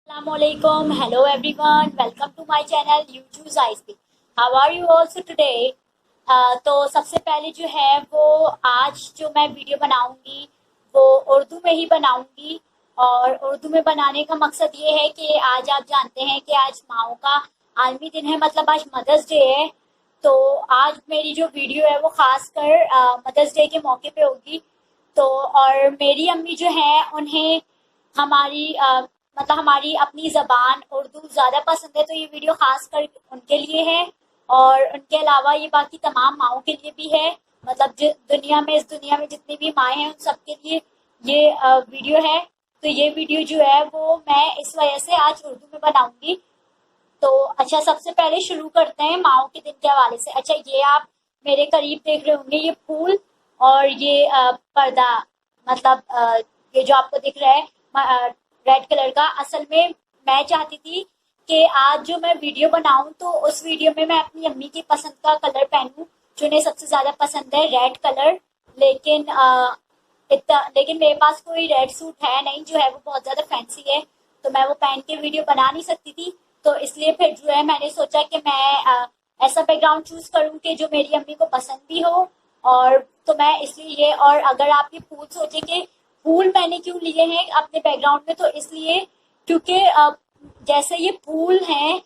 Assalamualaikum. Hello everyone. Welcome to my channel You Choose I Speak. How are you also today? तो सबसे पहले जो है वो आज जो मैं वीडियो बनाऊंगी वो उर्दू में ही बनाऊंगी। और उर्दू में बनाने का मकसद ये है कि आज आप जानते हैं कि आज माओं का आलमी दिन है, मतलब आज मदर्स डे है। तो आज मेरी जो वीडियो है वो खास कर मदर्स डे के मौके पे होगी। तो और मेरी अम्मी जो है उन्हें हमारी मतलब हमारी अपनी ज़बान उर्दू ज़्यादा पसंद है, तो ये वीडियो खास कर उनके लिए है। और उनके अलावा ये बाकी तमाम माओं के लिए भी है, मतलब इस दुनिया में जितनी भी माएँ हैं उन सब के लिए ये वीडियो है। तो ये वीडियो जो है वो मैं इस वजह से आज उर्दू में बनाऊंगी। तो अच्छा, सबसे पहले शुरू करते हैं माओं के दिन के हवाले से। अच्छा, ये आप मेरे करीब देख रहे होंगे, ये फूल और ये पर्दा, मतलब ये जो आपको दिख रहा है रेड कलर का। असल में मैं चाहती थी कि आज जो मैं वीडियो बनाऊं तो उस वीडियो में मैं अपनी अम्मी की पसंद का कलर पहनूं, जो उन्हें सबसे ज़्यादा पसंद है रेड कलर। लेकिन मेरे पास कोई रेड सूट है नहीं जो है वो बहुत ज़्यादा फैंसी है, तो मैं वो पहन के वीडियो बना नहीं सकती थी। तो इसलिए फिर जो है मैंने सोचा कि मैं ऐसा बैकग्राउंड चूज़ करूं कि जो मेरी अम्मी को पसंद भी हो। और तो मैं इसलिए ये, और अगर आप ये फूल सोचें कि फूल मैंने क्यों लिए हैं अपने बैकग्राउंड में, तो इसलिए क्योंकि जैसे ये फूल हैं,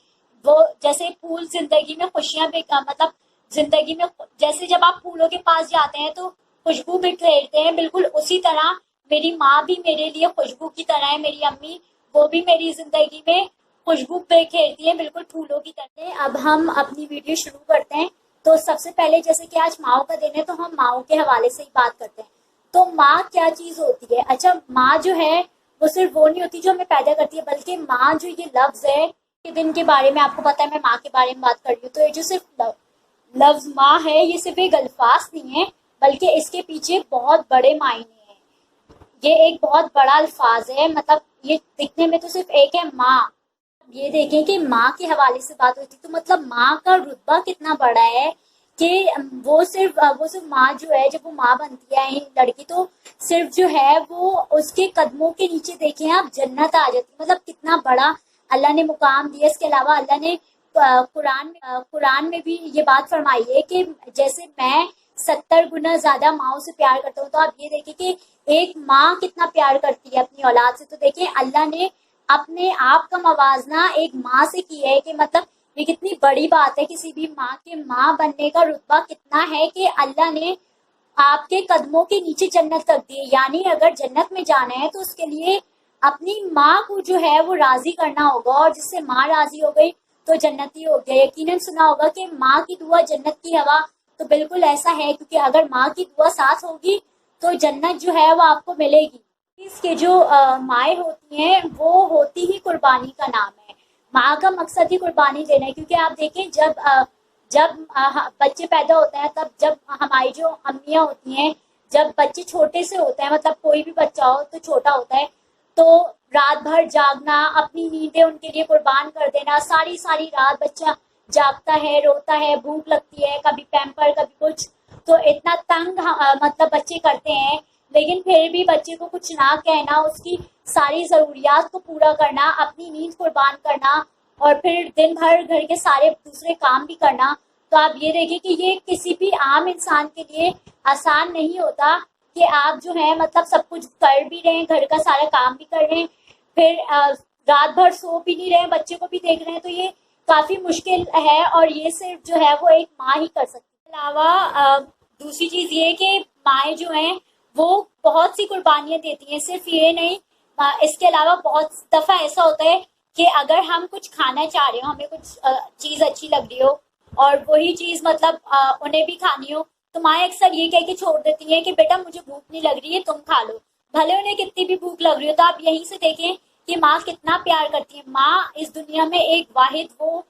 वो जैसे फूल जिंदगी में खुशियां मतलब जिंदगी में जैसे जब आप फूलों के पास जाते हैं तो खुशबू बिखेरते हैं, बिल्कुल उसी तरह मेरी माँ भी मेरे लिए खुशबू की तरह है। मेरी अम्मी, वो भी मेरी जिंदगी में खुशबू बिखेरती है, बिल्कुल फूलों की तरह। अब हम अपनी वीडियो शुरू करते हैं। तो सबसे पहले जैसे कि आज माओ का दिन है तो हम माओ के हवाले से ही बात करते हैं। तो माँ क्या चीज होती है? अच्छा, माँ जो है वो सिर्फ वो नहीं होती जो हमें पैदा करती है, बल्कि माँ जो ये लफ्ज है के दिन के बारे में आपको पता है, मैं माँ के बारे में बात कर रही हूँ। तो ये जो सिर्फ लफ्ज माँ है, ये सिर्फ एक अल्फाज नहीं है, बल्कि इसके पीछे बहुत बड़े मायने हैं। ये एक बहुत बड़ा अल्फाज है, मतलब ये दिखने में तो सिर्फ एक है माँ। ये देखें कि माँ के हवाले से बात होती, तो मतलब माँ का रुतबा कितना बड़ा है कि वो सिर्फ माँ जो है, जब वो माँ बनती है लड़की, तो सिर्फ जो है वो उसके कदमों के नीचे देखें आप जन्नत आ जाती है। मतलब कितना बड़ा अल्लाह ने मुकाम दिया। इसके अलावा अल्लाह ने कुरान में भी ये बात फरमाई है कि जैसे मैं 70 गुना ज्यादा माँ से प्यार करता हूँ, तो आप ये देखें कि एक माँ कितना प्यार करती है अपनी औलाद से। तो देखें अल्लाह ने अपने आप का मवाजना एक माँ से किया है कि मतलब ये कितनी बड़ी बात है। किसी भी माँ के माँ बनने का रुतबा कितना है कि अल्लाह ने आपके कदमों के नीचे जन्नत रख दी है। यानी अगर जन्नत में जाना है तो उसके लिए अपनी माँ को जो है वो राजी करना होगा, और जिससे माँ राजी हो गई तो जन्नती हो गया। यकीनन सुना होगा कि माँ की दुआ जन्नत की हवा, तो बिल्कुल ऐसा है, क्योंकि अगर माँ की दुआ साथ होगी तो जन्नत जो है वो आपको मिलेगी। इसके जो माएँ होती हैं वो होती ही कुर्बानी का नाम है। माँ का मकसद ही कुर्बानी देना है, क्योंकि आप देखें जब बच्चे पैदा होते हैं, तब जब हमारी जो अम्मियाँ होती हैं, जब बच्चे छोटे से होते हैं, मतलब कोई भी बच्चा हो तो छोटा होता है, तो रात भर जागना, अपनी नींदें उनके लिए कुर्बान कर देना, सारी सारी रात बच्चा जागता है, रोता है, भूख लगती है, कभी पैम्पर कभी कुछ, तो इतना तंग मतलब बच्चे करते हैं। लेकिन फिर भी बच्चे को कुछ ना कहना, उसकी सारी जरूरियात को पूरा करना, अपनी नींद कुर्बान करना, और फिर दिन भर घर के सारे दूसरे काम भी करना। तो आप ये देखिए कि ये किसी भी आम इंसान के लिए आसान नहीं होता कि आप जो है मतलब सब कुछ कर भी रहे हैं, घर का सारा काम भी कर रहे हैं, फिर रात भर सो भी नहीं रहे हैं, बच्चे को भी देख रहे हैं। तो ये काफी मुश्किल है, और ये सिर्फ जो है वो एक माँ ही कर सकती है। अलावा दूसरी चीज ये कि माएँ जो हैं वो बहुत सी कुर्बानियां देती हैं, सिर्फ ये नहीं। इसके अलावा बहुत दफा ऐसा होता है कि अगर हम कुछ खाना चाह रहे हो, हमें कुछ चीज अच्छी लग रही हो और वही चीज मतलब उन्हें भी खानी हो, तो माएँ अक्सर ये कह के छोड़ देती हैं कि बेटा मुझे भूख नहीं लग रही है, तुम खा लो, भले उन्हें कितनी भी भूख लग रही हो। तो आप यहीं से देखें कि माँ कितना प्यार करती है। माँ इस दुनिया में एक वाहिद वो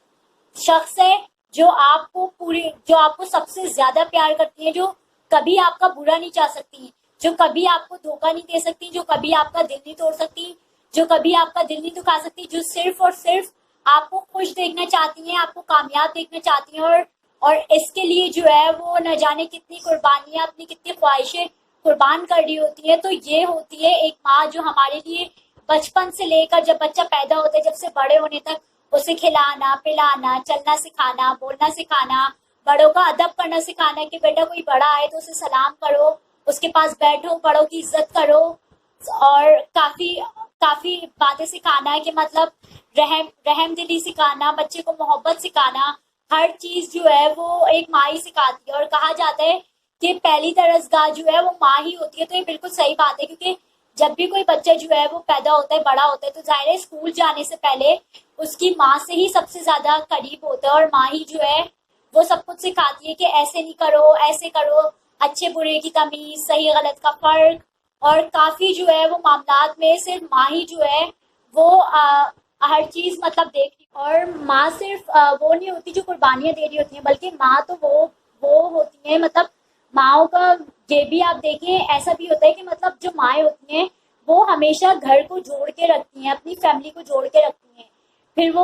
शख्स है जो आपको सबसे ज्यादा प्यार करती है, जो कभी आपका बुरा नहीं चाह सकती, जो कभी आपको धोखा नहीं दे सकती, जो कभी आपका दिल नहीं तोड़ सकती, जो कभी आपका दिल नहीं दुखा सकती, जो सिर्फ और सिर्फ आपको खुश देखना चाहती हैं, आपको कामयाब देखना चाहती हैं। और इसके लिए जो है वो न जाने कितनी कुर्बानियां, अपनी कितनी ख्वाहिशें कुर्बान कर रही होती है। तो ये होती है एक माँ जो हमारे लिए बचपन से लेकर जब बच्चा पैदा होता है, जब से बड़े होने तक उसे खिलाना पिलाना, चलना सिखाना, बोलना सिखाना, बड़ों का अदब करना सिखाना कि बेटा कोई बड़ा आए तो उसे सलाम करो, उसके पास बैठो, बड़ों की इज्जत करो, और काफी काफी बातें सिखाना कि मतलब रहम दिली सिखाना, बच्चे को मोहब्बत सिखाना, हर चीज जो है वो एक माँ ही सिखाती है। और कहा जाता है कि पहली तरसगाह जो है वो माँ ही होती है। तो ये बिल्कुल सही बात है, क्योंकि जब भी कोई बच्चा जो है वो पैदा होता है, बड़ा होता है, तो जाहिर है स्कूल जाने से पहले उसकी माँ से ही सबसे ज्यादा करीब होता है, और माँ ही जो है वो सब कुछ सिखाती है कि ऐसे नहीं करो, ऐसे करो, अच्छे बुरे की तमीज, सही गलत का फर्क, और काफी जो है वो मामलात में सिर्फ माँ ही जो है वो हर चीज मतलब देख रही। और माँ सिर्फ वो नहीं होती जो कुर्बानियां दे रही होती हैं, बल्कि माँ तो वो होती है, मतलब माँओं का ये भी आप देखें, ऐसा भी होता है कि मतलब जो माएँ होती हैं वो हमेशा घर को जोड़ के रखती हैं, अपनी फैमिली को जोड़ के रखती हैं, फिर वो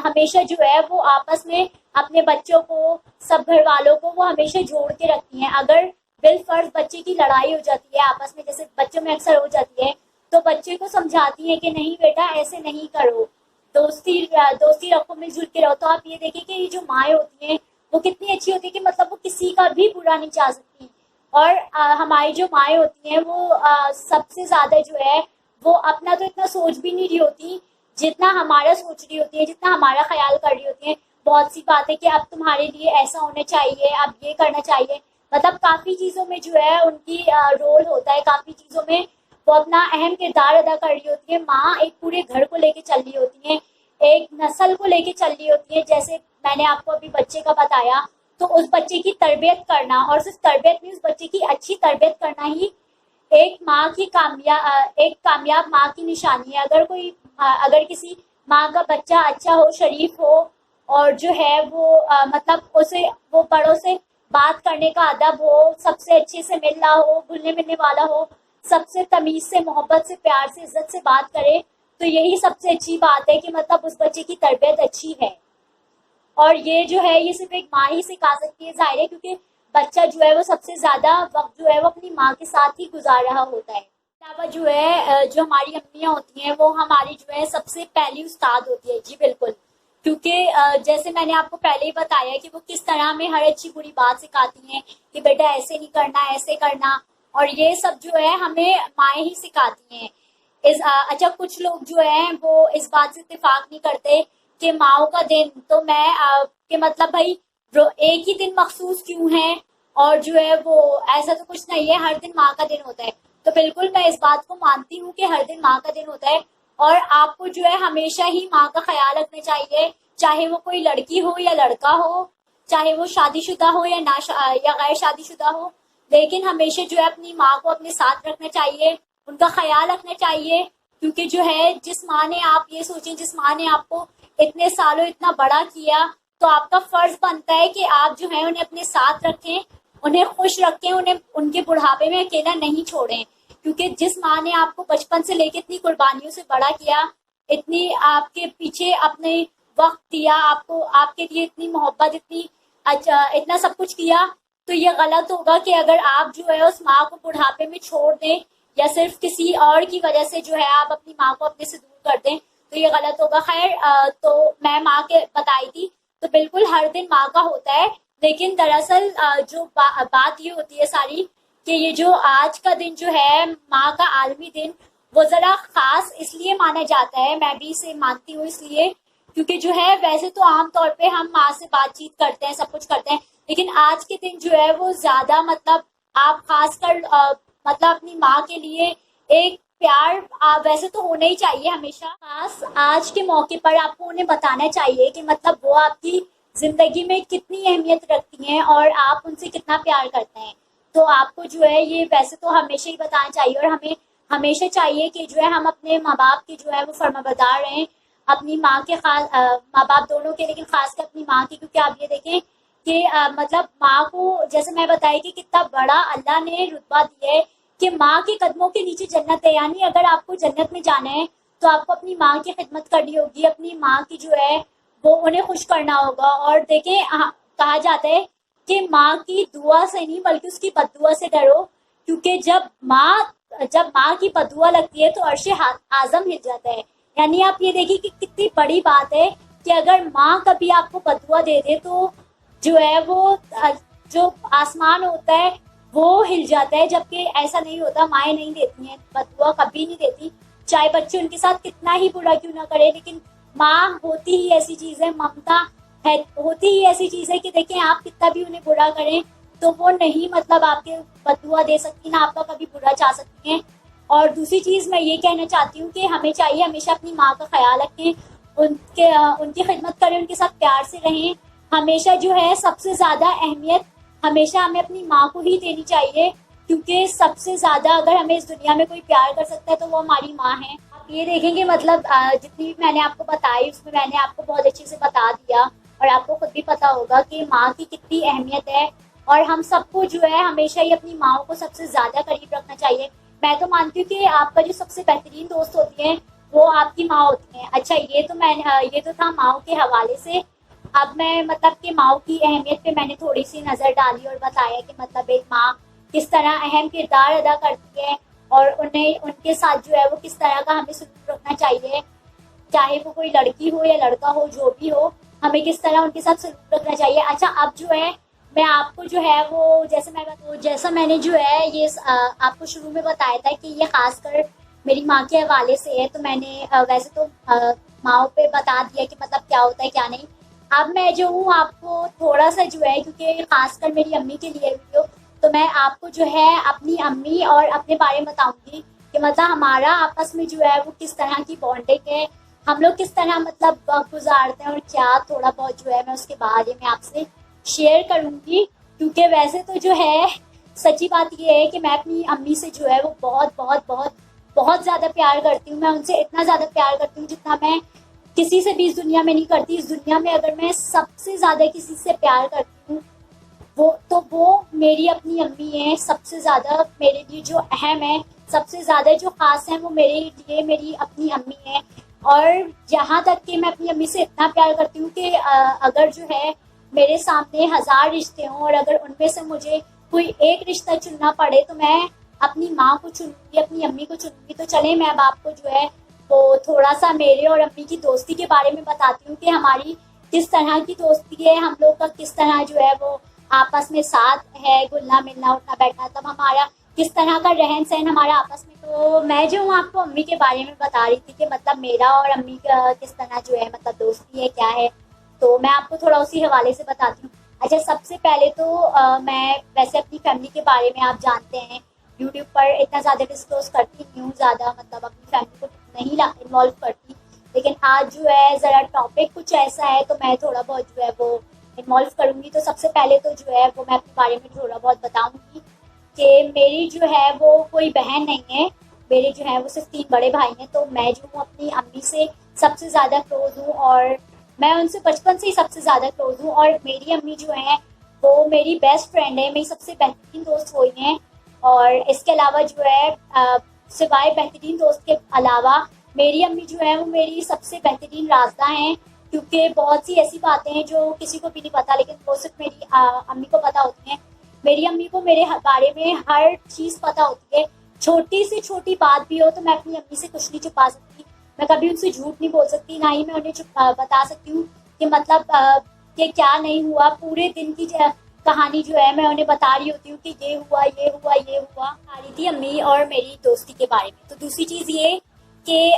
हमेशा जो है वो आपस में अपने बच्चों को, सब घर वालों को वो हमेशा जोड़ के रखती हैं। अगर बिलफर्ज बच्चे की लड़ाई हो जाती है आपस में, जैसे बच्चों में अक्सर हो जाती है, तो बच्चे को समझाती हैं कि नहीं बेटा ऐसे नहीं करो, दोस्ती रखो, मिलजुल के रहो। तो आप ये देखिए कि ये जो माएँ होती हैं वो कितनी अच्छी होती है कि मतलब वो किसी का भी बुरा नहीं चाह सकती। और हमारी जो माएँ होती हैं वो सबसे ज्यादा जो है वो अपना तो इतना सोच भी नहीं रही होती जितना हमारा सोच रही होती है, जितना हमारा ख्याल कर रही होती है। बहुत सी बात है कि अब तुम्हारे लिए ऐसा होना चाहिए, अब ये करना चाहिए, मतलब काफी चीजों में जो है उनकी रोल होता है, काफी चीजों में वो अपना अहम किरदार अदा कर रही होती है। माँ एक पूरे घर को लेके चल रही होती है, एक नस्ल को लेके चल रही होती है। जैसे मैंने आपको अभी बच्चे का बताया, तो उस बच्चे की तरबियत करना, और सिर्फ तरबियत नहीं, उस बच्चे की अच्छी तरबियत करना ही एक माँ की एक कामयाब माँ की निशानी है। अगर किसी माँ का बच्चा अच्छा हो, शरीफ हो, और जो है वो मतलब उसे वो बड़ों से बात करने का अदब हो, सबसे अच्छे से मिल रहा हो, घुलने मिलने वाला हो, सबसे तमीज से, मोहब्बत से, प्यार से, इज्जत से बात करे, तो यही सबसे अच्छी बात है कि मतलब उस बच्चे की तरबियत अच्छी है। और ये जो है ये सिर्फ एक माँ ही सिखा सकती है, जाहिर है, क्योंकि बच्चा जो है वो सबसे ज्यादा वक्त जो है वो अपनी माँ के साथ ही गुजार रहा होता है। अलावा जो है जो हमारी अम्मियाँ होती हैं वो हमारी जो है सबसे पहली उस्ताद होती है। जी बिल्कुल, क्योंकि जैसे मैंने आपको पहले ही बताया कि वो किस तरह हमें हर अच्छी बुरी बात सिखाती हैं कि बेटा ऐसे नहीं करना, ऐसे करना, और ये सब जो है हमें माएँ ही सिखाती हैं। अच्छा, कुछ लोग जो है वो इस बात से इत्तेफाक नहीं करते कि माओ का दिन, तो मैं कि मतलब भाई एक ही दिन मखसूस क्यों है, और जो है वो ऐसा तो कुछ नहीं है, हर दिन माँ का दिन होता है। तो बिल्कुल मैं इस बात को मानती हूँ कि हर दिन माँ का दिन होता है, और आपको जो है हमेशा ही माँ का ख्याल रखना चाहिए, चाहे वो कोई लड़की हो या लड़का हो, चाहे वो शादीशुदा हो या या गैर शादीशुदा हो, लेकिन हमेशा जो है अपनी माँ को अपने साथ रखना चाहिए, उनका ख्याल रखना चाहिए। क्योंकि जो है जिस माँ ने, आप ये सोचें, जिस माँ ने आपको इतने सालों इतना बड़ा किया, तो आपका फर्ज बनता है कि आप जो है उन्हें अपने साथ रखें, उन्हें खुश रखें, उन्हें उनके बुढ़ापे में अकेला नहीं छोड़ें। क्योंकि जिस माँ ने आपको बचपन से लेकर इतनी कुर्बानियों से बड़ा किया, इतनी आपके पीछे अपने वक्त दिया, आपको आपके लिए इतनी मोहब्बत, इतना सब कुछ किया, तो ये गलत होगा कि अगर आप जो है उस माँ को बुढ़ापे में छोड़ दें, या सिर्फ किसी और की वजह से जो है आप अपनी माँ को अपने से दूर कर दें, तो ये गलत होगा। खैर, तो मैं माँ के बताई थी, तो बिल्कुल हर दिन माँ का होता है, लेकिन दरअसल जो बात ये होती है सारी कि ये जो आज का दिन जो है माँ का आलमी दिन, वो जरा खास इसलिए माना जाता है, मैं भी इसे मानती हूँ इसलिए, क्योंकि जो है वैसे तो आमतौर पे हम माँ से बातचीत करते हैं, सब कुछ करते हैं, लेकिन आज के दिन जो है वो ज्यादा मतलब आप खासकर मतलब अपनी माँ के लिए एक प्यार वैसे तो होना ही चाहिए हमेशा, खास आज के मौके पर आपको उन्हें बताना चाहिए कि मतलब वो आपकी जिंदगी में कितनी अहमियत रखती हैं और आप उनसे कितना प्यार करते हैं। तो आपको जो है ये वैसे तो हमेशा ही बताना चाहिए, और हमें हमेशा चाहिए कि जो है हम अपने माँ बाप की जो है वो फर्माबरदार रहें, अपनी माँ के खास माँ बाप दोनों के, लेकिन खास कर अपनी माँ की, क्योंकि आप ये देखें कि मतलब माँ को, जैसे मैं बताई कि कितना बड़ा अल्लाह ने रुतबा दिया है कि माँ के कदमों के नीचे जन्नत है। यानी अगर आपको जन्नत में जाना है तो आपको अपनी माँ की खिदमत करनी होगी, अपनी माँ की जो है वो उन्हें खुश करना होगा। और देखें, कहा जाता है कि माँ की दुआ से नहीं बल्कि उसकी बददुआ से डरो, क्योंकि जब माँ जब माँ की बदुआ लगती है तो अर्श आजम हिल जाता है। यानी आप ये देखिए कि कितनी बड़ी बात है कि अगर माँ कभी आपको बदुआ दे दे तो जो है वो जो आसमान होता है वो हिल जाता है, जबकि ऐसा नहीं होता। माएँ नहीं देती हैं बदुआ, कभी नहीं देती, चाहे बच्चे उनके साथ कितना ही बुरा क्यों ना करे। लेकिन माँ होती ही ऐसी चीज है, ममता है, होती ही ऐसी चीज है कि देखें आप कितना भी उन्हें बुरा करें तो वो नहीं मतलब आपके बदुआ दे सकती, ना आपका कभी बुरा चाह सकती हैं। और दूसरी चीज मैं ये कहना चाहती हूँ कि हमें चाहिए हमेशा अपनी माँ का ख्याल रखें, उनकी खिदमत करें, उनके साथ प्यार से रहें। हमेशा जो है सबसे ज्यादा अहमियत हमेशा हमें अपनी माँ को ही देनी चाहिए, क्योंकि सबसे ज्यादा अगर हमें इस दुनिया में कोई प्यार कर सकता है तो वो हमारी माँ है। आप ये देखेंगे मतलब जितनी भी मैंने आपको बताई उसमें मैंने आपको बहुत अच्छे से बता दिया, और आपको खुद भी पता होगा कि माँ की कितनी अहमियत है। और हम सबको जो है हमेशा ही अपनी माँ को सबसे ज्यादा करीब रखना चाहिए। मैं तो मानती हूँ कि आपका जो सबसे बेहतरीन दोस्त होती है वो आपकी माँ होती है। अच्छा, ये तो था माँ के हवाले से। अब मैं मतलब कि माँ की अहमियत पे मैंने थोड़ी सी नजर डाली और बताया कि मतलब एक माँ किस तरह अहम किरदार अदा करती है, और उन्हें उनके साथ जो है वो किस तरह का हमें सलूक रखना चाहिए, चाहे वो कोई लड़की हो या लड़का हो, जो भी हो, हमें किस तरह उनके साथ सलूक रखना चाहिए। अच्छा, अब जो है मैं आपको जो है वो जैसा मैंने जो है ये आपको शुरू में बताया था कि ये खासकर मेरी माँ के हवाले से है, तो मैंने वैसे तो माँ पे बता दिया कि मतलब क्या होता है क्या नहीं। अब मैं जो हूँ आपको थोड़ा सा जो है, क्योंकि खासकर मेरी अम्मी के लिए वीडियो, तो मैं आपको जो है अपनी अम्मी और अपने बारे में बताऊंगी कि मतलब हमारा आपस में जो है वो किस तरह की बॉन्डिंग है, हम लोग किस तरह मतलब वक्त गुजारते हैं, और क्या थोड़ा बहुत जो है मैं उसके बारे में आपसे शेयर करूंगी। क्योंकि वैसे तो जो है सच्ची बात ये है कि मैं अपनी अम्मी से जो है वो बहुत बहुत बहुत बहुत ज्यादा प्यार करती हूँ। मैं उनसे इतना ज्यादा प्यार करती हूँ जितना मैं किसी से भी इस दुनिया में नहीं करती। इस दुनिया में अगर मैं सबसे ज्यादा किसी से प्यार करती हूँ वो मेरी अपनी अम्मी है। सबसे ज्यादा मेरे लिए जो अहम है, सबसे ज्यादा जो खास है, वो मेरे लिए मेरी अपनी अम्मी है। और यहाँ तक कि मैं अपनी अम्मी से इतना प्यार करती हूँ कि अगर जो है मेरे सामने 1000 रिश्ते हों और अगर उनमें से मुझे कोई एक रिश्ता चुनना पड़े तो मैं अपनी माँ को चुनूंगी, अपनी अम्मी को चुनूंगी। तो चले मैं अब आपको जो है वो थोड़ा सा मेरे और अम्मी की दोस्ती के बारे में बताती हूँ कि हमारी किस तरह की दोस्ती है, हम लोग का किस तरह जो है वो आपस में साथ है, घुलना मिलना उठना बैठना, तब हमारा किस तरह का रहन सहन हमारा आपस में। तो मैं जो हूँ आपको अम्मी के बारे में बता रही थी कि मतलब मेरा और अम्मी का किस तरह जो है मतलब दोस्ती है, क्या है, तो मैं आपको थोड़ा उसी हवाले से बताती हूँ। अच्छा, सबसे पहले तो मैं वैसे अपनी फैमिली के बारे में आप जानते हैं यूट्यूब पर इतना ज़्यादा डिस्क्लोज करती नहीं हूँ, ज़्यादा मतलब अपनी फैमिली को नहीं इन्वॉल्व करती। लेकिन आज जो है ज़रा टॉपिक कुछ ऐसा है तो मैं थोड़ा बहुत जो है वो इन्वॉल्व करूँगी। तो सबसे पहले तो जो है वो मैं अपने बारे में थोड़ा बहुत बताऊँगी कि मेरी जो है वो कोई बहन नहीं है, मेरे जो है वो सिर्फ 3 बड़े भाई हैं। तो मैं जो हूँ अपनी अम्मी से सबसे ज़्यादा क्लोज हूँ और मैं उनसे बचपन से ही सबसे ज़्यादा क्लोज हूँ। और मेरी अम्मी जो है वो मेरी बेस्ट फ्रेंड है, मेरी सबसे बेहतरीन दोस्त हुई हैं। और इसके अलावा जो है सिवाय बेहतरीन दोस्त के अलावा मेरी अम्मी जो है वो मेरी सबसे बेहतरीन रास्ता हैं, क्योंकि बहुत सी ऐसी बातें हैं जो किसी को भी नहीं पता लेकिन वो सिर्फ मेरी अम्मी को पता होती हैं। मेरी अम्मी को मेरे बारे में हर चीज़ पता होती है, छोटी से छोटी बात भी हो तो मैं अपनी अम्मी से कुछ नहीं छुपा सकती। मैं कभी उनसे झूठ नहीं बोल सकती, ना ही मैं उन्हें बता सकती हूँ कि मतलब कि क्या नहीं हुआ। पूरे दिन की कहानी जो है मैं उन्हें बता रही होती हूँ कि ये हुआ ये हुआ ये हुआ। आ रही थी अम्मी और मेरी दोस्ती के बारे में। तो दूसरी चीज़ ये कि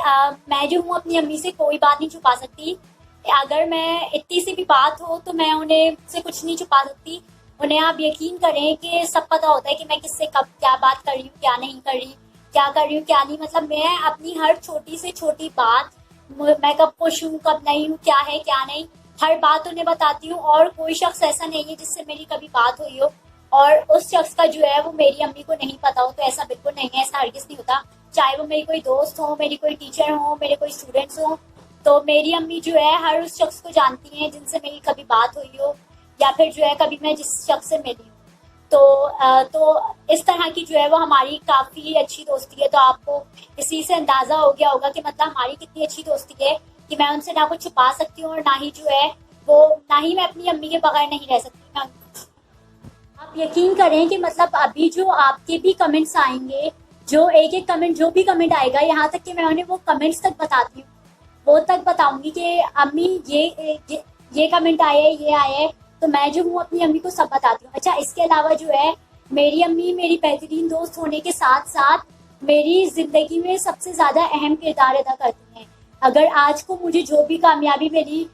मैं जो हूँ अपनी अम्मी से कोई बात नहीं छुपा सकती। अगर मैं इतनी सी भी बात हो तो मैं उन्हें से कुछ नहीं छुपा सकती। उन्हें आप यकीन करें कि सब पता होता है कि मैं किससे कब क्या बात कर रही हूँ, क्या नहीं कर रही, क्या कर रही हूँ क्या नहीं। मतलब मैं अपनी हर छोटी से छोटी बात, मैं कब खुश हूँ कब नहीं हूँ, क्या है क्या नहीं, हर बात उन्हें बताती हूँ। और कोई शख्स ऐसा नहीं है जिससे मेरी कभी बात हुई हो और उस शख्स का जो है वो मेरी अम्मी को नहीं पता हो। तो ऐसा बिल्कुल नहीं है, ऐसा हरगिज नहीं होता। चाहे वो मेरी कोई दोस्त हो, मेरी कोई टीचर हो, मेरे कोई स्टूडेंट्स हो, तो मेरी अम्मी जो है हर उस शख्स को जानती हैं जिनसे मेरी कभी बात हुई हो या फिर जो है कभी मैं जिस शख्स से मिली हूँ। तो इस तरह की जो है वो हमारी काफ़ी अच्छी दोस्ती है। तो आपको इसी से अंदाज़ा हो गया होगा कि मतलब हमारी कितनी अच्छी दोस्ती है कि मैं उनसे ना कुछ छुपा सकती हूँ और ना ही जो है वो, ना ही मैं अपनी अम्मी के बगैर नहीं रह सकती। आप यकीन करें कि मतलब अभी जो आपके भी कमेंट्स आएंगे जो एक एक कमेंट, जो भी कमेंट आएगा, यहाँ तक कि मैं उन्हें वो कमेंट्स तक बताती हूँ, वो तक बताऊंगी कि अम्मी ये कमेंट आया है, ये आया है, तो मैं जो हूँ अपनी अम्मी को सब बताती हूँ। अच्छा, इसके अलावा जो है मेरी अम्मी मेरी बेहतरीन दोस्त होने के साथ साथ मेरी जिंदगी में सबसे ज्यादा अहम किरदार अदा करती हैं। अगर आज को मुझे जो भी कामयाबी मिली,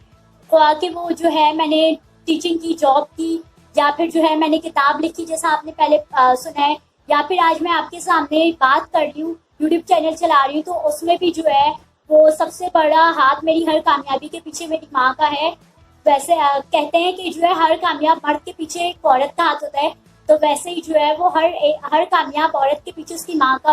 कि वो जो है मैंने टीचिंग की जॉब की, या फिर जो है मैंने किताब लिखी जैसा आपने पहले सुना है, या फिर आज मैं आपके सामने बात कर रही हूँ, यूट्यूब चैनल चला रही हूँ, तो उसमें भी जो है वो सबसे बड़ा हाथ मेरी हर कामयाबी के पीछे मेरी माँ का है। वैसे कहते हैं कि जो है हर कामयाब मर्द के पीछे एक औरत का हाथ होता है, तो वैसे ही जो है वो हर कामयाब औरत के पीछे उसकी माँ का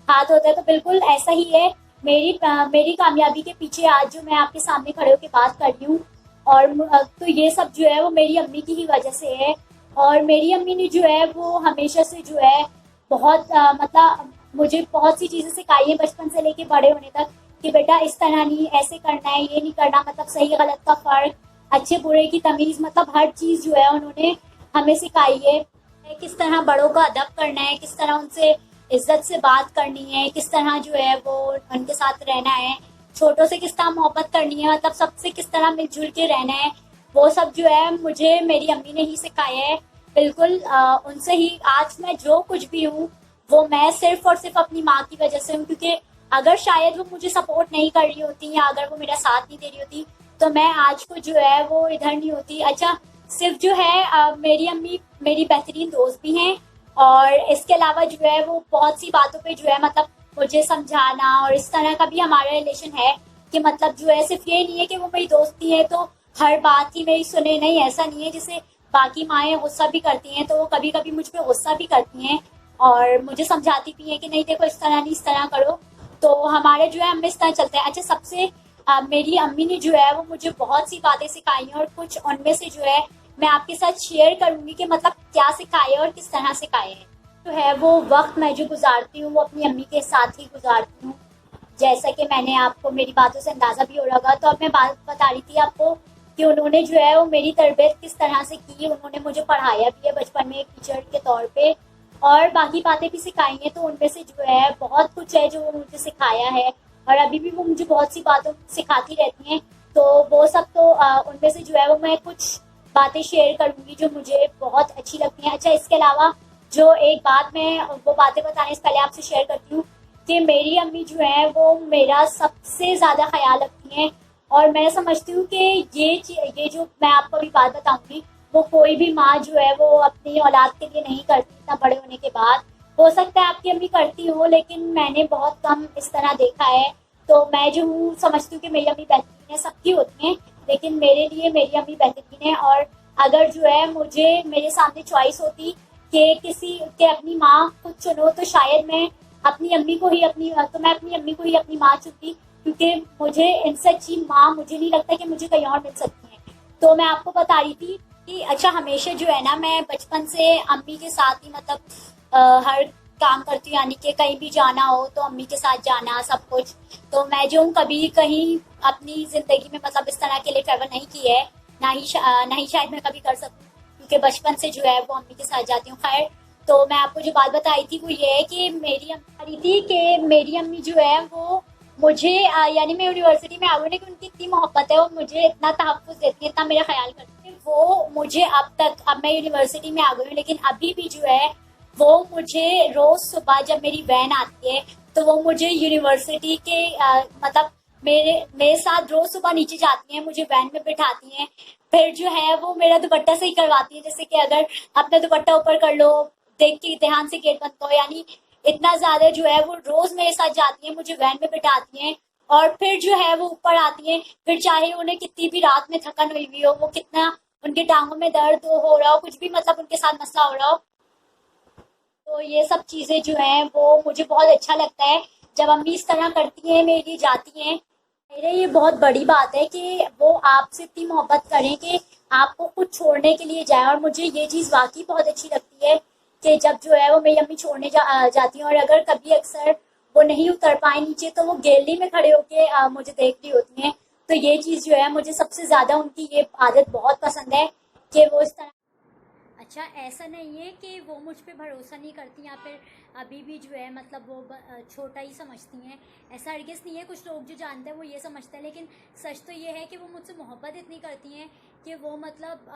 हाथ होता है। तो बिल्कुल ऐसा ही है, मेरी कामयाबी के पीछे आज जो मैं आपके सामने खड़े होकर बात कर रही हूँ, और तो ये सब जो है वो मेरी अम्मी की ही वजह से है। और मेरी अम्मी ने जो है वो हमेशा से जो है बहुत मतलब मुझे बहुत सी चीज़ें सिखाई हैं, बचपन से लेके बड़े होने तक, कि बेटा इस तरह नहीं, ऐसे करना है, ये नहीं करना, मतलब सही गलत का फर्क, अच्छे बुरे की तमीज़, मतलब हर चीज़ जो है उन्होंने हमें सिखाई है। किस तरह बड़ों का अदब करना है, किस तरह उनसे इज्जत से बात करनी है, किस तरह जो है वो उनके साथ रहना है, छोटों से किस तरह मोहब्बत करनी है, मतलब सबसे किस तरह मिलजुल के रहना है, वो सब जो है मुझे मेरी अम्मी ने ही सिखाया है। बिल्कुल उनसे ही आज मैं जो कुछ भी हूँ वो मैं सिर्फ और सिर्फ अपनी माँ की वजह से हूँ, क्योंकि अगर शायद वो मुझे सपोर्ट नहीं कर रही होती या अगर वो मेरा साथ नहीं दे रही होती तो मैं आज को जो है वो इधर नहीं होती। अच्छा, सिर्फ जो है मेरी अम्मी मेरी बेहतरीन दोस्त भी हैं, और इसके अलावा जो है वो बहुत सी बातों पे जो है मतलब मुझे समझाना, और इस तरह का भी हमारा रिलेशन है कि मतलब जो है सिर्फ ये नहीं है कि वो मेरी दोस्ती है तो हर बात ही मेरी सुने, नहीं, ऐसा नहीं है। जैसे बाकी माएँ गुस्सा भी करती हैं तो वो कभी कभी मुझ पर गुस्सा भी करती हैं और मुझे समझाती भी हैं कि नहीं देखो, इस तरह नहीं, इस तरह करो, तो हमारे जो है हम इस तरह चलते हैं। अच्छा, सबसे मेरी अम्मी ने जो है वो मुझे बहुत सी बातें सिखाई हैं, और कुछ उनमें से जो है मैं आपके साथ शेयर करूंगी कि मतलब क्या सिखाए और किस तरह सिखाए हैं। जो है वो वक्त मैं जो गुजारती हूँ वो अपनी अम्मी के साथ ही गुजारती हूँ, जैसा कि मैंने आपको मेरी बातों से अंदाज़ा भी हो रहा होगा। तो अब मैं बात बता रही थी आपको कि उन्होंने जो है वो मेरी तरबियत किस तरह से की, उन्होंने मुझे पढ़ाया भी है बचपन में एक टीचर के तौर पे, और बाकी बातें भी सिखाई हैं। तो उनमें से जो है बहुत कुछ है जो मुझे सिखाया है, और अभी भी वो मुझे बहुत सी बातों सिखाती रहती हैं। तो वो सब तो उनमें से जो है वो मैं कुछ बातें शेयर करूंगी जो मुझे बहुत अच्छी लगती हैं। अच्छा, इसके अलावा जो एक बात मैं वो बातें बताने से पहले आपसे शेयर करती हूँ कि मेरी अम्मी जो है वो मेरा सबसे ज़्यादा ख्याल रखती हैं, और मैं समझती हूँ कि ये जो मैं आपको अभी बात बताऊंगी वो कोई भी माँ जो है वो अपनी औलाद के लिए नहीं करती इतना बड़े होने के बाद। हो सकता है आपकी अम्मी करती हो, लेकिन मैंने बहुत कम इस तरह देखा है। तो मैं जो हूँ समझती हूँ कि मेरी अम्मी बेहतरीन है, सबकी होती हैं, लेकिन मेरे लिए मेरी अम्मी बेहतरीन है। और अगर जो है मुझे मेरे सामने चॉइस होती कि किसी के अपनी माँ खुद चुनो, तो शायद मैं अपनी अम्मी को ही मैं अपनी अम्मी को ही अपनी माँ चुनती, क्योंकि मुझे इनसे अच्छी माँ मुझे नहीं लगता कि मुझे कहीं और मिल सकती है। तो मैं आपको बता रही थी कि अच्छा, हमेशा जो है ना मैं बचपन से अम्मी के साथ ही मतलब हर काम करती हूँ, यानी कि कहीं भी जाना हो तो अम्मी के साथ जाना सब कुछ। तो मैं जो हूँ कभी कहीं अपनी ज़िंदगी में मतलब इस तरह के लिए ट्रैवल नहीं किया है, ना ही शायद मैं कभी कर सकूँ, क्योंकि बचपन से जो है वो अम्मी के साथ जाती हूँ। खैर, तो मैं आपको जो बात बताई थी वो ये है कि मेरी अम्मी जो है वो मुझे यानी मैं यूनिवर्सिटी में आ गई, लेकिन उनकी इतनी मोहब्बत है और मुझे इतना तहफ़्फ़ुज़ देती है, इतना मेरा ख्याल करती है। वो मुझे अब मैं यूनिवर्सिटी में आ गई हूँ, लेकिन अभी भी जो है वो मुझे रोज़ सुबह जब मेरी वैन आती है तो वो मुझे यूनिवर्सिटी के मतलब मेरे साथ रोज़ सुबह नीचे जाती हैं, मुझे वैन में बिठाती हैं, फिर जो है वो मेरा दुपट्टा सही करवाती है, जैसे कि अगर अपना दुपट्टा ऊपर कर लो, देख के ध्यान से गेट बंद करो, यानी इतना ज्यादा जो है वो रोज मेरे साथ जाती हैं, मुझे वैन में बिठाती हैं, और फिर जो है वो ऊपर आती हैं। फिर चाहे उन्हें कितनी भी रात में थकन हुई हुई हो, वो कितना उनके टांगों में दर्द हो रहा हो, कुछ भी मतलब उनके साथ मसला हो रहा हो, तो ये सब चीजें जो हैं वो मुझे बहुत अच्छा लगता है जब अम्मी इस तरह करती हैं, मेरे लिए जाती हैं। मेरे ये बहुत बड़ी बात है कि वो आपसे इतनी मोहब्बत करें कि आपको कुछ छोड़ने के लिए जाए, और मुझे ये चीज़ वाकई बहुत अच्छी लगती है कि जब जो है वो मेरी अम्मी छोड़ने जाती हैं, और अगर कभी अक्सर वो नहीं उतर पाए नीचे तो वो गैलरी में खड़े होके मुझे देख रही होती हैं। तो ये चीज़ जो है मुझे सबसे ज़्यादा उनकी ये आदत बहुत पसंद है कि वो इस तरह। اچھا ایسا نہیں ہے کہ وہ مجھ پہ بھروسہ نہیں کرتی یا پھر ابھی بھی جو ہے مطلب وہ چھوٹا ہی سمجھتی ہیں، ایسا ہرگز نہیں ہے. کچھ لوگ جو جانتے ہیں وہ یہ سمجھتے ہیں، لیکن سچ تو یہ ہے کہ وہ مجھ سے محبت اتنی کرتی ہیں کہ وہ مطلب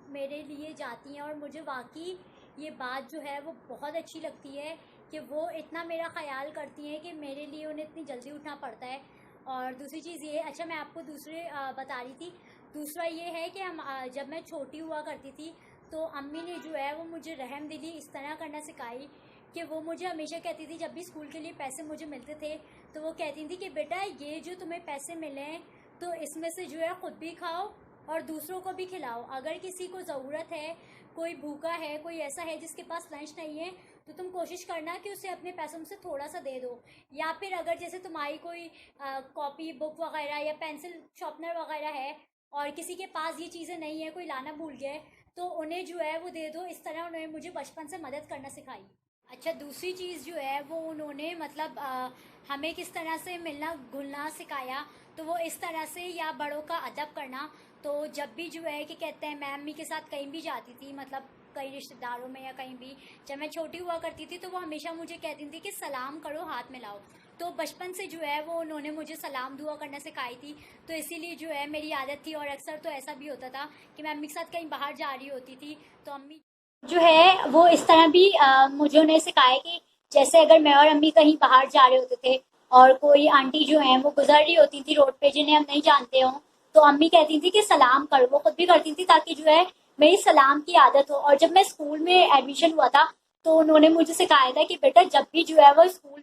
میرے لیے جاتی ہیں. اور مجھے واقعی یہ بات جو ہے وہ بہت اچھی لگتی ہے کہ وہ اتنا میرا خیال کرتی ہیں کہ میرے لیے انہیں اتنی جلدی اٹھنا پڑتا ہے. اور دوسری چیز یہ، اچھا میں آپ کو دوسرے بتا رہی تھی، دوسرا یہ ہے کہ ہم جب میں چھوٹی ہوا کرتی تھی تو امی نے جو ہے وہ مجھے رحم دلی اس طرح کرنا سکھائی کہ وہ مجھے ہمیشہ کہتی تھی، جب بھی اسکول کے لیے پیسے مجھے ملتے تھے تو وہ کہتی تھی کہ بیٹا یہ جو تمہیں پیسے ملے ہیں تو اس میں سے جو ہے خود بھی کھاؤ اور دوسروں کو بھی کھلاؤ. اگر کسی کو ضرورت ہے، کوئی بھوکا ہے، کوئی ایسا ہے جس کے پاس لنچ نہیں ہے، تو تم کوشش کرنا کہ اسے اپنے پیسوں سے تھوڑا سا دے دو. یا پھر اگر جیسے تمہاری کوئی کاپی بک وغیرہ یا پینسل شارپنر وغیرہ ہے اور کسی کے پاس یہ چیزیں نہیں ہیں، کوئی لانا بھول گیا ہے، تو انہیں جو ہے وہ دے دو. اس طرح انہوں نے مجھے بچپن سے مدد کرنا سکھائی. اچھا دوسری چیز جو ہے وہ انہوں نے مطلب ہمیں کس طرح سے ملنا گھلنا سکھایا، تو وہ اس طرح سے، یا بڑوں کا ادب کرنا. تو جب بھی جو ہے کہ کہتے ہیں، میں امی کے ساتھ کہیں بھی جاتی تھی، مطلب کئی رشتہ داروں میں یا کہیں بھی، جب میں چھوٹی ہوا کرتی تھی تو وہ ہمیشہ مجھے کہتی تھی کہ سلام کرو، ہاتھ ملاؤ. تو بچپن سے جو ہے وہ انہوں نے مجھے سلام دعا کرنا سکھائی تھی. تو اسی لیے جو ہے میری عادت تھی. اور اکثر تو ایسا بھی ہوتا تھا کہ میں امی کے ساتھ کہیں باہر جا رہی ہوتی تھی تو امی جو ہے وہ اس طرح بھی مجھے انہیں سکھایا کہ جیسے اگر میں اور امی کہیں باہر جا رہے ہوتے تھے اور کوئی آنٹی جو ہیں وہ گزر رہی ہوتی تھی روڈ پہ جنہیں ہم نہیں جانتے ہوں، تو امی کہتی تھی کہ سلام کرو. وہ خود بھی کرتی تھی تاکہ جو ہے میری سلام کی عادت ہو. اور جب میں اسکول میں ایڈمیشن ہوا تھا تو انہوں نے مجھے سکھایا تھا کہ بیٹا جب بھی جو ہے وہ اسکول،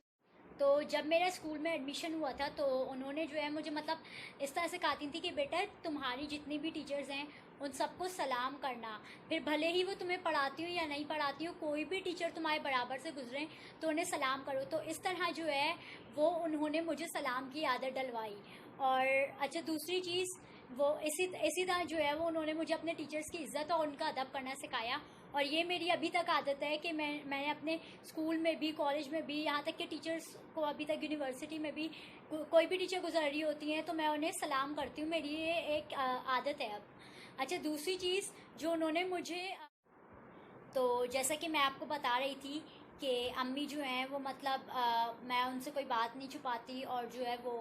تو جب میرا اسکول میں ایڈمیشن ہوا تھا تو انہوں نے جو ہے مجھے مطلب اس طرح سے کہتی تھی کہ بیٹا تمہاری جتنی بھی ٹیچرز ہیں ان سب کو سلام کرنا. پھر بھلے ہی وہ تمہیں پڑھاتی ہوں یا نہیں پڑھاتی ہوں، کوئی بھی ٹیچر تمہارے برابر سے گزریں تو انہیں سلام کرو. تو اس طرح جو ہے وہ انہوں نے مجھے سلام کی عادت ڈلوائی. اور اچھا دوسری چیز وہ اسی طرح جو ہے وہ انہوں نے مجھے اپنے ٹیچرز کی عزت اور ان کا ادب کرنا سکھایا. اور یہ میری ابھی تک عادت ہے کہ میں نے اپنے اسکول میں بھی، کالج میں بھی، یہاں تک کہ ٹیچرز کو ابھی تک یونیورسٹی میں بھی کوئی بھی ٹیچر گزر رہی ہوتی ہیں تو میں انہیں سلام کرتی ہوں. میری یہ ایک عادت ہے اب. اچھا دوسری چیز جو انہوں نے مجھے، تو جیسا کہ میں آپ کو بتا رہی تھی کہ امی جو ہیں وہ مطلب میں ان سے کوئی بات نہیں چھپاتی. اور جو ہے وہ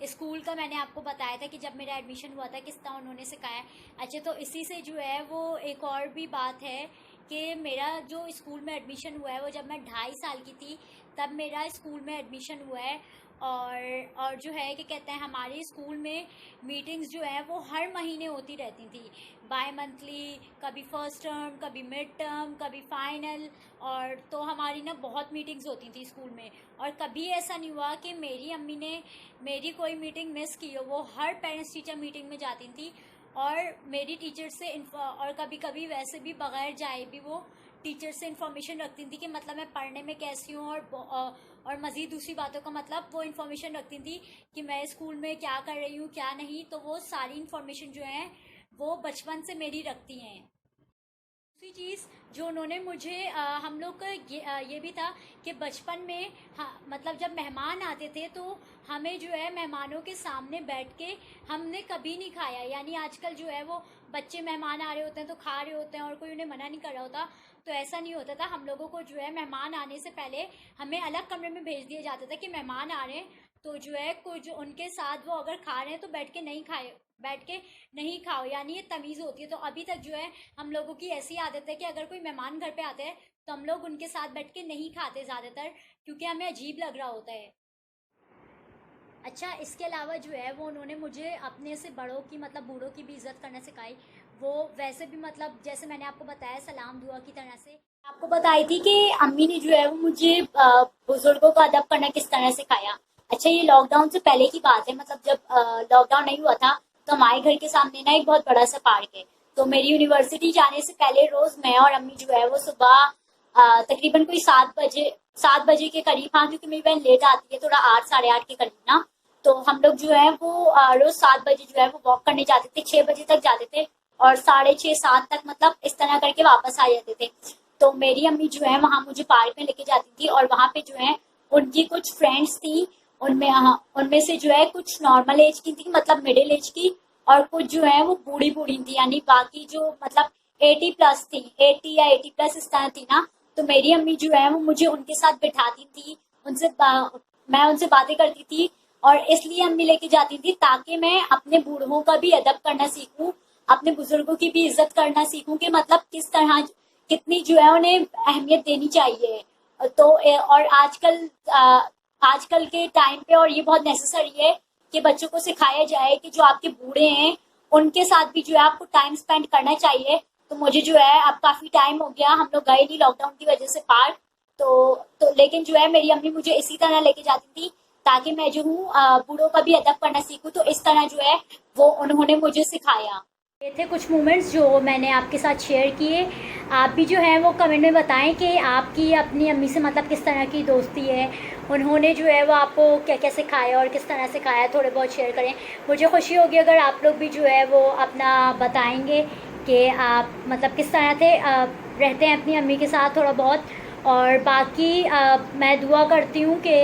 اسکول کا میں نے آپ کو بتایا تھا کہ جب میرا ایڈمیشن ہوا تھا کس طرح انہوں نے سکھایا. اچھا تو اسی سے جو ہے وہ ایک اور بھی بات ہے کہ میرا جو اسکول میں ایڈمیشن ہوا ہے وہ جب میں 2.5 سال کی تھی تب میرا اسکول میں ایڈمیشن ہوا ہے. اور جو ہے کہ کہتے ہیں ہمارے اسکول میں میٹنگز جو ہیں وہ ہر مہینے ہوتی رہتی تھی، بائی منتھلی، کبھی فرسٹ ٹرم، کبھی مڈ ٹرم، کبھی فائنل. اور تو ہماری نا بہت میٹنگز ہوتی تھیں اسکول میں. اور کبھی ایسا نہیں ہوا کہ میری امی نے میری کوئی میٹنگ مس کی ہو. وہ ہر پیرنٹس ٹیچر میٹنگ میں جاتی تھیں اور میری ٹیچر سے اور کبھی کبھی ویسے بھی بغیر جائے بھی وہ ٹیچر سے انفارمیشن رکھتی تھی کہ مطلب میں پڑھنے میں کیسی ہوں. اور مزید دوسری باتوں کا مطلب وہ انفارمیشن رکھتی تھی کہ میں اسکول میں کیا کر رہی ہوں کیا نہیں. تو وہ ساری انفارمیشن جو ہیں وہ بچپن سے میری رکھتی ہیں. دوسری چیز جو انہوں نے مجھے، ہم لوگ کا یہ بھی تھا کہ بچپن میں مطلب جب مہمان آتے تھے تو ہمیں جو ہے مہمانوں کے سامنے بیٹھ کے ہم نے کبھی نہیں کھایا. یعنی آج کل جو ہے وہ بچے مہمان آ رہے ہوتے ہیں تو کھا رہے ہوتے ہیں اور کوئی انہیں منع نہیں کر رہا ہوتا، تو ایسا نہیں ہوتا تھا. ہم لوگوں کو جو ہے مہمان آنے سے پہلے ہمیں الگ کمرے میں بھیج دیا جاتا تھا کہ مہمان آ رہے ہیں تو جو ہے کچھ ان کے ساتھ وہ اگر کھا رہے ہیں تو بیٹھ کے نہیں کھاؤ. یعنی یہ تمیز ہوتی ہے. تو ابھی تک جو ہے ہم لوگوں کی ایسی عادت ہے کہ اگر کوئی مہمان گھر پہ آتے ہیں تو ہم لوگ ان کے ساتھ بیٹھ کے نہیں کھاتے زیادہ تر، کیونکہ ہمیں عجیب لگ رہا ہوتا ہے. اچھا اس کے علاوہ جو ہے وہ انہوں نے مجھے اپنے سے بڑوں کی، مطلب بوڑھوں کی بھی عزت کرنا سکھائی. وہ ویسے بھی مطلب جیسے میں نے آپ کو بتایا سلام دعا کی طرح سے آپ کو بتائی تھی کہ امی نے جو ہے وہ مجھے بزرگوں کا ادب کرنا کس طرح سکھایا. اچھا یہ لاک ڈاؤن سے پہلے کی بات ہے. مطلب جب لاک ڈاؤن نہیں ہوا تھا تو ہمارے گھر کے سامنے نا ایک بہت بڑا سا پارک ہے. تو میری یونیورسٹی جانے سے پہلے روز میں اور امی جو ہے وہ صبح تقریباً کوئی 7 بجے کے قریب، ہاں کیونکہ میری بہن لیٹ آتی ہے تھوڑا 8 ساڑھے 8 کے قریب نا، تو ہم لوگ جو ہے وہ روز 7 بجے جو ہے وہ واک کرنے جاتے تھے. 6 بجے تک جاتے تھے اور 6:30 7 تک مطلب اس طرح کر کے واپس آ جاتے تھے. تو میری امی جو ہے وہاں مجھے پارک میں لے کے جاتی تھی اور وہاں پہ جو ہے ان کی کچھ فرینڈس تھی. ان میں سے جو ہے کچھ نارمل ایج کی تھی، مطلب مڈل ایج کی، اور کچھ جو ہے وہ بوڑھی تھی. یعنی باقی جو مطلب 80+ थी, 80 या 80+ इस तरह थी ना, तो मेरी अम्मी जो है वो मुझे उनके साथ बिठाती थी, मैं उनसे बातें करती थी, और इसलिए अम्मी लेके जाती थी ताकि मैं अपने बूढ़ों का भी अदब करना सीखूं, अपने बुजुर्गों की भी इज्जत करना सीखूं कि मतलब किस तरह, कितनी जो है उन्हें अहमियत देनी चाहिए। तो और आजकल के टाइम पे, और ये बहुत नेसेसरी है कि बच्चों को सिखाया जाए कि जो आपके बूढ़े हैं उनके साथ भी जो है आपको टाइम स्पेंड करना चाहिए। तो मुझे जो है अब काफी टाइम हो गया, हम लोग गए नहीं लॉकडाउन की वजह से पार्क, तो लेकिन जो है मेरी अम्मी मुझे इसी तरह लेके जाती थी ताकि मैं जो हूँ बूढ़ों का भी अदब करना सीखूं। तो इस तरह जो है वो उन्होंने मुझे सिखाया। ये थे कुछ मोमेंट्स जो मैंने आपके साथ शेयर किए। आप भी जो है वो कमेंट में बताएं कि आपकी अपनी अम्मी से मतलब किस तरह की दोस्ती है, उन्होंने जो है वो आपको क्या क्या सिखाया और किस तरह सिखाया, थोड़े बहुत शेयर करें। मुझे खुशी होगी अगर आप लोग भी जो है वो अपना बताएंगे कि आप मतलब किस तरह से रहते हैं अपनी अम्मी के साथ थोड़ा बहुत। और बाकी मैं दुआ करती हूँ कि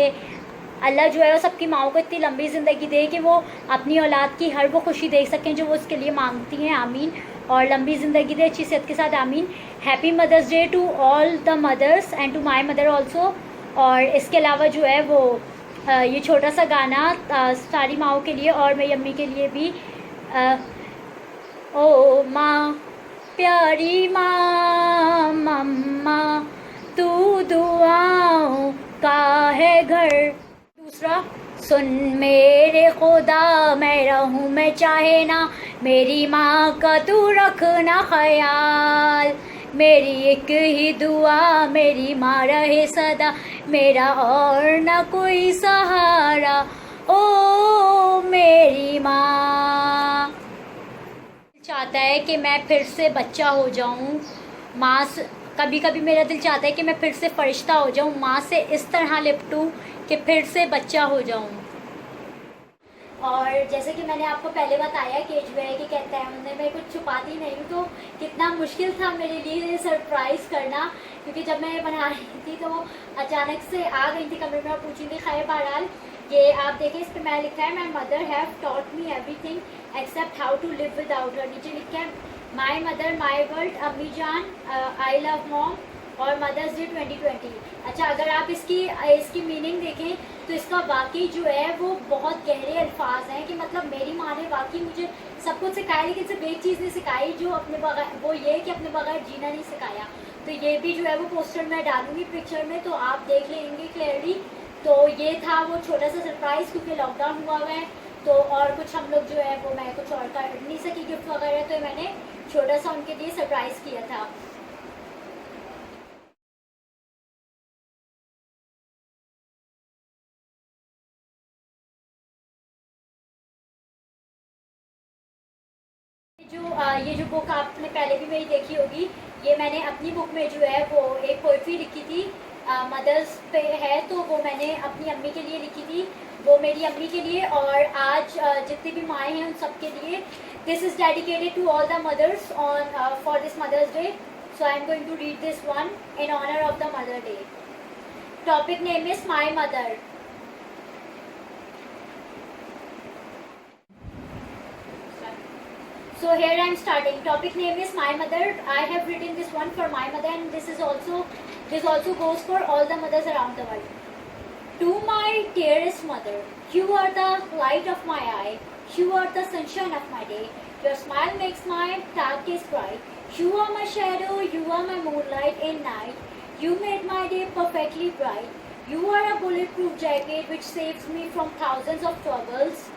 अल्लाह जो है वो सबकी माओं को इतनी लंबी ज़िंदगी दे कि वो अपनी औलाद की हर वो खुशी देख सकें जो वो उसके लिए मांगती हैं, आमीन। और लंबी ज़िंदगी दे अच्छी सेहत के साथ, आमीन। Happy mothers day to all the mothers and to my mother also. और इसके अलावा जो है वो ये छोटा सा गाना सारी माओं के लिए और मेरी अम्मी के लिए भी। ओ माँ प्यारी माँ, मम्मा तू दुआओं का है घर। दूसरा, सुन मेरे खुदा मैं रहूं मैं चाहे ना, मेरी माँ का तू रखना ख्याल, मेरी एक ही दुआ मेरी माँ रहे सदा, मेरा और ना कोई सहारा, ओ मेरी माँ। चाहता है कि मैं फिर से बच्चा हो जाऊं, माँ से, कभी कभी मेरा दिल चाहता है कि मैं फिर से फरिश्ता हो जाऊं, माँ से इस तरह लिपटूं कि फिर से बच्चा हो जाऊं। और जैसे कि मैंने आपको पहले बताया कि जो है कि कहता है उन्हें मैं कुछ छुपाती नहीं हूँ, तो कितना मुश्किल था मेरे लिए सरप्राइज़ करना, क्योंकि जब मैं बना रही थी तो अचानक से आ गई थी कमरे में और पूछी थी। खैर बहरहाल ये आप देखें, इस पर मैं लिखा है my mother have taught me everything except how to live without her. नीचे लिखा है माई मदर माई वर्ल्ड, अम्मी जान, आई लव मॉम और मदर्स डे 2020। अच्छा, अगर आप इसकी मीनिंग देखें तो इसका वाकई जो है वो बहुत गहरे अल्फाज हैं कि मतलब मेरी माँ ने वाकई मुझे सब कुछ सिखाया, लेकिन सिर्फ एक चीज़ नहीं सिखाई जो अपने बगैर, वो ये कि अपने बगैर जीना नहीं सिखाया। तो ये भी जो है वो पोस्टर में डालूंगी पिक्चर में, तो आप देख लेंगे क्लियरली। तो ये था वो छोटा सा सरप्राइज़, क्योंकि लॉकडाउन हुआ है तो और कुछ हम लोग जो है वो मैं कुछ और कर नहीं सकी गिफ्ट वगैरह, तो मैंने छोटा सा उनके लिए सरप्राइज़ किया था। ये जो बुक आपने पहले भी मेरी देखी होगी, ये मैंने अपनी बुक में जो है वो एक पोइट्री लिखी थी, मदर्स पे है, तो वो मैंने अपनी अम्मी के लिए लिखी थी, वो मेरी अम्मी के लिए, और आज जितनी भी माएँ हैं उन सब के लिए। This is dedicated to all the mothers on for this mothers day, so I am going to read this one in honour of the mother day. Topic name is my mother. So here I am starting. Topic name is my mother. I have written this one for my mother, and this also goes for all the mothers around the world. To my dearest mother, you are the light of my eye. You are the sunshine of my day. Your smile makes my dark days bright. You are my shadow. You are my moonlight in night. You made my day perfectly bright. You are a bulletproof jacket which saves me from thousands of troubles.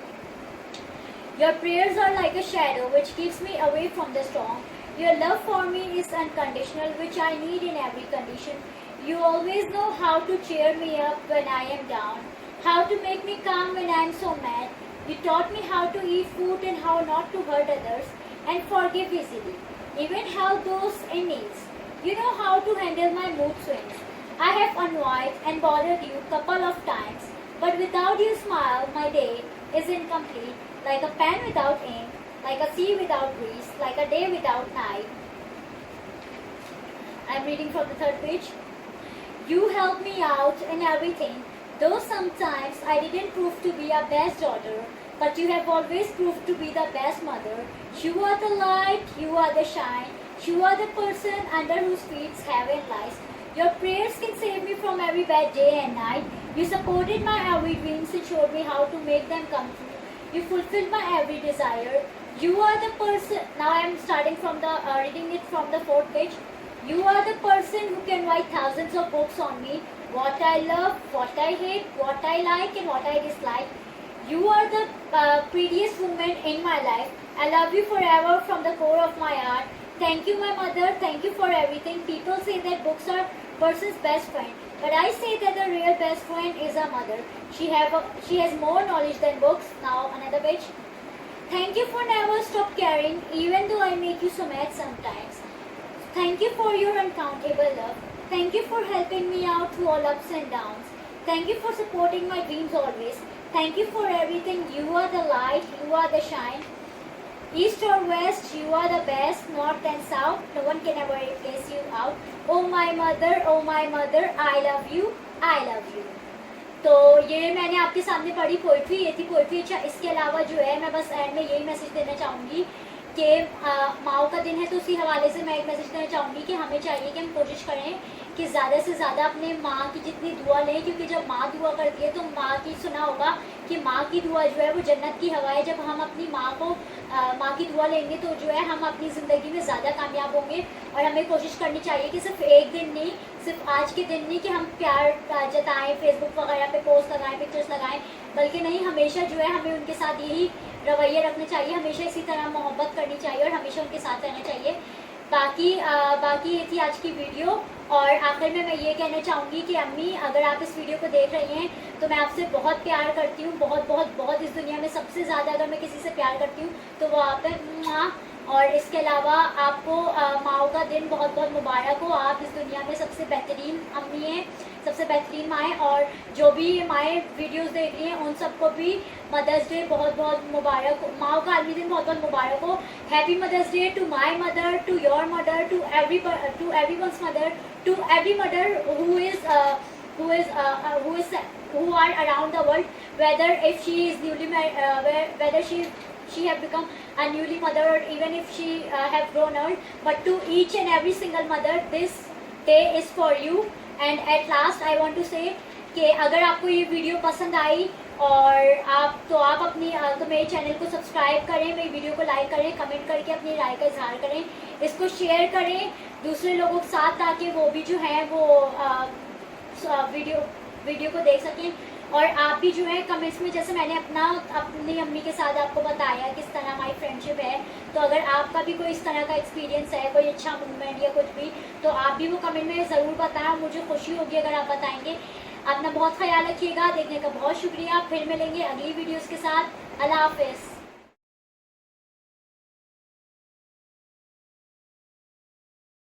Your prayers are like a shadow which keeps me away from the storm. Your love for me is unconditional, which I need in every condition. You always know how to cheer me up when I am down, how to make me calm when I am so mad. You taught me how to eat food and how not to hurt others and forgive easily, even help those in need. You know how to handle my mood swings. I have annoyed and bothered you couple of times, but without your smile, my day is incomplete. Like a pen without ink, like a sea without breeze, like a day without night. I am reading from the third page. You help me out in everything, though sometimes I didn't prove to be a best daughter, but you have always proved to be the best mother. You are the light, you are the shine, You are the person under whose feet heaven lies. Your prayers can save me from every bad day and night. You supported my every dreams and showed me how to make them come true. You fulfilled my every desire. You are the person. Now I am starting from the reading it from the fourth page. You are the person who can write thousands of books on me. What I love, what I hate, what I like, and what I dislike. You are the prettiest woman in my life. I love you forever from the core of my heart. Thank you, my mother. Thank you for everything. People say that books are person's best friend, but I say that the real best friend is a mother. She has more knowledge than books. Now another page. Thank you for never stop caring, even though I make you so mad sometimes. Thank you for your uncountable love. Thank you for helping me out through all ups and downs. Thank you for supporting my dreams always. Thank you for everything. You are the light. You are the shine. East or west, you are the best. North and south, no one can ever replace you out. Oh my mother, I love you, I love you. तो ये मैंने आपके सामने पढ़ी poetry, ये थी poetry. अच्छा, इसके अलावा जो है मैं बस एंड में यही मैसेज देना चाहूँगी कि माओ का दिन है, तो उसी हवाले से मैं एक मैसेज देना चाहूँगी कि हमें चाहिए कि हम कोशिश करें कि ज़्यादा से ज़्यादा अपने माँ की जितनी दुआ लें, क्योंकि जब माँ दुआ करती है तो माँ की सुना होगा कि माँ की दुआ जो है वो जन्नत की हवा है. जब हम अपनी माँ को माँ की दुआ लेंगे तो जो है हम अपनी ज़िंदगी में ज़्यादा कामयाब होंगे. और हमें कोशिश करनी चाहिए कि सिर्फ एक दिन नहीं, सिर्फ आज के दिन नहीं कि हम प्यार जताएं, फेसबुक वगैरह पे पोस्ट लगाएं, पिक्चर्स लगाएं, बल्कि नहीं, हमेशा जो है हमें उनके साथ यही रवैया रखना चाहिए, हमेशा इसी तरह मोहब्बत करनी चाहिए और हमेशा उनके साथ रहना चाहिए. बाकी ये थी आज की वीडियो. और आखिर में मैं ये कहना चाहूँगी कि अम्मी, अगर आप इस वीडियो को देख रही हैं तो मैं आपसे बहुत प्यार करती हूँ, बहुत बहुत बहुत. इस दुनिया में सबसे ज़्यादा अगर मैं किसी से प्यार करती हूँ तो वो आप है. और इसके अलावा आपको माओ का दिन बहुत बहुत मुबारक हो. आप इस दुनिया में सबसे बेहतरीन अम्मी हैं, सबसे बेहतरीन माँ हैं. और जो भी माएँ वीडियोस देख रही हैं उन सबको भी मदर्स डे बहुत बहुत मुबारक हो, माओ का आलमी दिन बहुत बहुत मुबारक हो. Happy mothers day to my mother, to your mother, to everyone's mother, to every mother who are around the world, whether if she is newly married, whether she have become a newly mother, or even if she have grown old, but to each and every single mother, this day is for you. And at last I want to say कि अगर आपको ये video पसंद आई और आप अपनी तो मेरे चैनल को सब्सक्राइब करें, मेरी वीडियो को लाइक करें, कमेंट करके अपनी राय का इजहार करें, इसको शेयर करें दूसरे लोगों के साथ, ताकि वो भी जो है वो वीडियो को देख सकें. और आप भी जो है कमेंट्स में, जैसे मैंने अपनी अम्मी के साथ आपको बताया किस तरह हमारी फ्रेंडशिप है, तो अगर आपका भी कोई इस तरह का एक्सपीरियंस है, कोई अच्छा मूवमेंट या कुछ भी, तो आप भी वो कमेंट में ज़रूर बताएं. मुझे खुशी होगी अगर आप बताएंगे. अपना बहुत ख्याल रखिएगा. देखने का बहुत शुक्रिया. फिर मिलेंगे अगली वीडियोज़ के साथ. अल्लाह हाफ़िज़.